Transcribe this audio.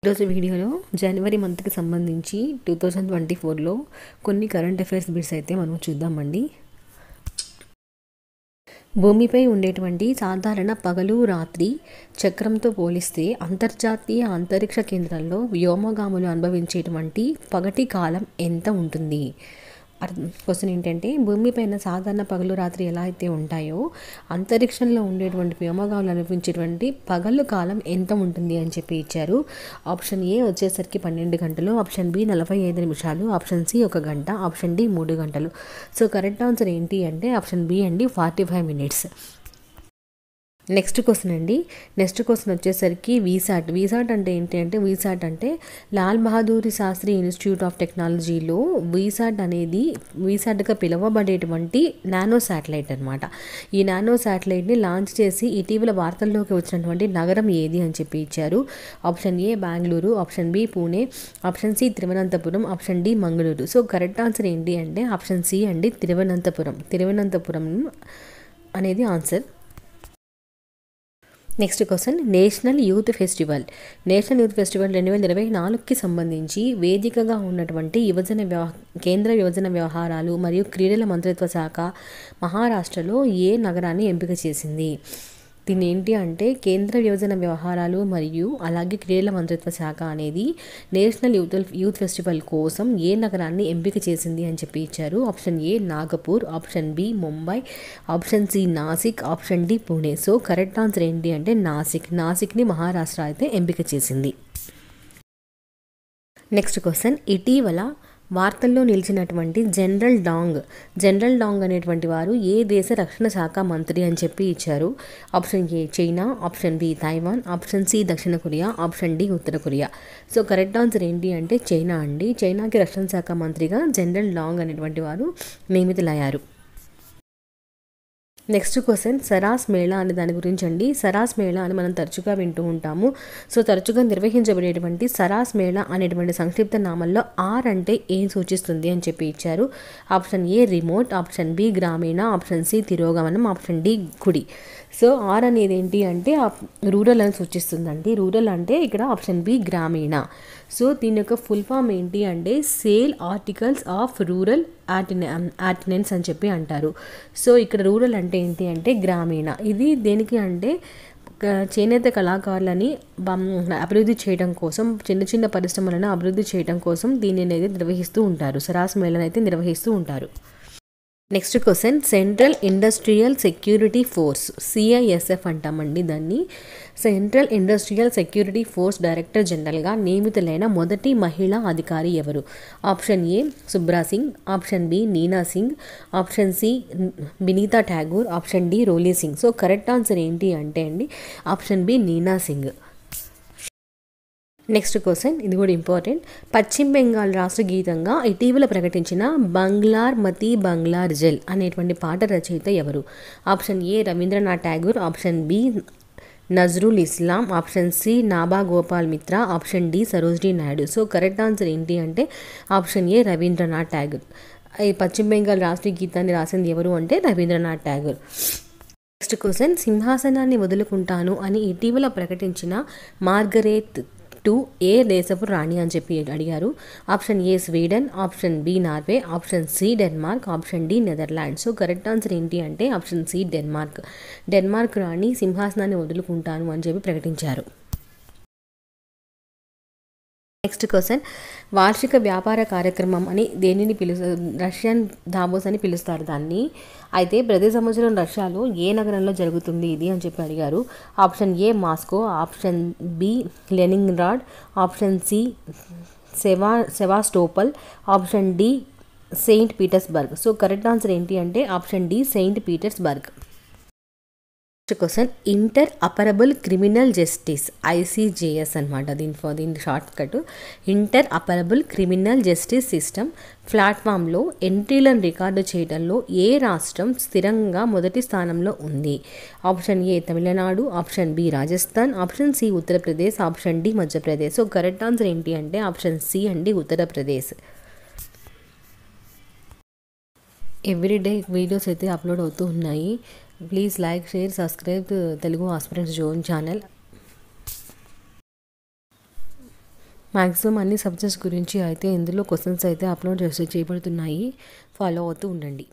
ఈరోజు వీడియోలో జనవరి మంత్కి సంబంధించి 2024లో కొన్ని కరెంట్ అఫైర్స్ బిట్స్ అయితే మనం చూద్దామండి. భూమిపై ఉండేటువంటి సాధారణ పగలు రాత్రి చక్రంతో పోలిస్తే అంతర్జాతీయ అంతరిక్ష కేంద్రంలో వ్యోమగాములు అనుభవించేటువంటి పగటి కాలం ఎంత ఉంటుంది? క్వశ్చన్ ఏంటంటే, భూమిపైన సాధారణ పగలు రాత్రి ఎలా అయితే ఉంటాయో అంతరిక్షంలో ఉండేటువంటి వ్యోమగాములు అనుభవించేటువంటి పగలు కాలం ఎంత ఉంటుంది అని చెప్పి ఇచ్చారు. ఆప్షన్ ఏ వచ్చేసరికి 12 గంటలు, ఆప్షన్ బి 45 నిమిషాలు, ఆప్షన్ సి 1 గంట, ఆప్షన్ డి 3 గంటలు. సో కరెక్ట్ ఆన్సర్ ఏంటి అంటే ఆప్షన్ బి అండి, 45 మినిట్స్. నెక్స్ట్ క్వశ్చన్ వచ్చేసరికి వీసాట్ అంటే ఏంటి అంటే, వీసాట్ అంటే లాల్ బహదూర్ శాస్త్రి ఇన్స్టిట్యూట్ ఆఫ్ టెక్నాలజీలో వీసాట్గా పిలువబడేటువంటి నానో శాటిలైట్ అనమాట. ఈ నానో శాటిలైట్ని లాంచ్ చేసి ఇటీవల వార్తల్లోకి వచ్చినటువంటి నగరం ఏది అని చెప్పి ఇచ్చారు. Option A Bengaluru, option B Pune, option C Thiruvananthapuram, option D Mangaluru. So correct answer ఏంటి అంటే ఆప్షన్ సి అండి, తిరువనంతపురం అనేది answer. Next question, national youth festival 2024కి సంబంధించి వేదికగా ఉన్నటువంటి కేంద్ర యువజన వ్యవహారాలు మరియు క్రీడల మంత్రిత్వ శాఖ మహారాష్ట్రలో ఏ నగరాన్ని ఎంపిక చేసింది? దీని ఏంటి అంటే, కేంద్ర యువజన వ్యవహారాలు మరియు అలాగే క్రీడల మంత్రిత్వ శాఖ అనేది నేషనల్ యూత్ ఫెస్టివల్ కోసం ఏ నగరాన్ని ఎంపిక చేసింది అని చెప్పి ఇచ్చారు. Option A Nagpur, option B Mumbai, option C Nashik, option D Pune. So correct answer ఏంటి అంటే నాసిక్ని మహారాష్ట్ర అయితే ఎంపిక చేసింది. నెక్స్ట్ క్వశ్చన్, ఇటీవల వార్తల్లో నిలిచినటువంటి జనరల్ డాంగ్ అనేటువంటి వారు ఏ దేశ రక్షణ శాఖ మంత్రి అని చెప్పి ఇచ్చారు. Option A China, option B Taiwan, option C దక్షిణ కొరియా, ఆప్షన్ డి ఉత్తర కొరియా. సో కరెక్ట్ ఆన్సర్ ఏంటి అంటే చైనా అండి. చైనాకి రక్షణ శాఖ మంత్రిగా జనరల్ డాంగ్ అనేటువంటి వారు నియమితులయ్యారు. నెక్స్ట్ క్వశ్చన్, సరాస్ మేళా అనే దాని గురించి అండి. సరాస్ మేళా అని మనం తరచుగా వింటూ ఉంటాము. సో తరచుగా నిర్వహించబడేటువంటి సరాస్ మేళా అనేటువంటి సంక్షిప్త నామంలో ఆర్ అంటే ఏం సూచిస్తుంది అని చెప్పి ఇచ్చారు. Option A remote, option B గ్రామీణ, ఆప్షన్ సి తిరోగమనం, ఆప్షన్ డి గుడి. సో ఆర్ అనేది ఏంటి అంటే రూరల్ అని సూచిస్తుందండి. రూరల్ అంటే ఇక్కడ ఆప్షన్ బి గ్రామీణ. సో దీని యొక్క ఫుల్ ఫామ్ ఏంటి అంటే sale articles of rural ordinance అని చెప్పి అంటారు. సో ఇక్కడ రూరల్ అంటే ఏంటి అంటే గ్రామీణ. ఇది దేనికి అంటే చేనేత కళాకారులని అభివృద్ధి చేయడం కోసం, చిన్న పరిశ్రమలను అభివృద్ధి చేయడం కోసం దీనిని అయితే నిర్వహిస్తూ ఉంటారు. సరాస్ మేళను అయితే నిర్వహిస్తూ ఉంటారు. Next question, central industrial security force CISF అంటామండి దాన్ని. Central industrial security force director జనరల్గా నియమితులైన మొదటి మహిళా అధికారి ఎవరు? Option A Subra Singh, option B Neena Singh, option C Binita Thakur, option D Roli Singh. So correct answer ఏంటి అంటే అండి option B Neena Singh. Next question, ఇది కూడా ఇంపార్టెంట్. పశ్చిమ బెంగాల్ రాష్ట్ర గీతంగా ఇటీవల ప్రకటించిన బంగ్లార్ జల్ అనేటువంటి పాట రచయిత ఎవరు? Option A Rabindranath Tagore, option B Nazrul Islam, option C Nabha Gopal Mitra, option D Sarojini Naidu. So correct answer ఏంటి అంటే ఆప్షన్ ఏ రవీంద్రనాథ్ ఠాగూర్. ఈ పశ్చిమ బెంగాల్ రాష్ట్రీయ గీతాన్ని రాసింది ఎవరు అంటే రవీంద్రనాథ్ ఠాగూర్. నెక్స్ట్ క్వశ్చన్, సింహాసనాన్ని వదులుకుంటాను అని ఇటీవల ప్రకటించిన మార్గరెట్ ఏ దేశపు రాణి అని చెప్పి అడిగారు. Option A Sweden, option B Norway, option C Denmark, option D Netherlands. So correct answer ఏంటి అంటే ఆప్షన్ సి డెన్మార్క్ రాణి సింహాసనాన్ని వదులుకుంటాను అని చెప్పి ప్రకటించారు. నెక్స్ట్ క్వశ్చన్, వార్షిక వ్యాపార కార్యక్రమం అని దేనిని రష్యన్ దావోస్ అని పిలుస్తారు దాన్ని. అయితే ప్రతి సంవత్సరం రష్యాలో ఏ నగరంలో జరుగుతుంది ఇది అని చెప్పి అడిగారు. Option A Moscow, option B Leningrad, option C Sevastopol, option D Saint Petersburg. So correct answer ఏంటి అంటే option D Saint Petersburg. Next question, interoperable criminal justice ICJS అనమాట. దీని short cut. Interoperable criminal justice system ప్లాట్ఫామ్లో ఎంట్రీలను record చేయడంలో ఏ రాష్ట్రం స్థిరంగా మొదటి స్థానంలో ఉంది? Option A Tamil Nadu, option B Rajasthan, option C Uttar Pradesh, option D Madhya Pradesh. So correct answer ఏంటి అంటే ఆప్షన్ సి అండి, ఉత్తరప్రదేశ్. ఎవ్రీడే వీడియోస్ అయితే అప్లోడ్ అవుతూ ఉన్నాయి. Please like, share, subscribe Telugu aspirants zone channel. Maximum అన్ని సబ్జెక్ట్స్ గురించి అయితే ఇందులో క్వశ్చన్స్ అయితే అప్లోడ్ చేసి చేయబడుతున్నాయి. ఫాలో అవుతూ ఉండండి.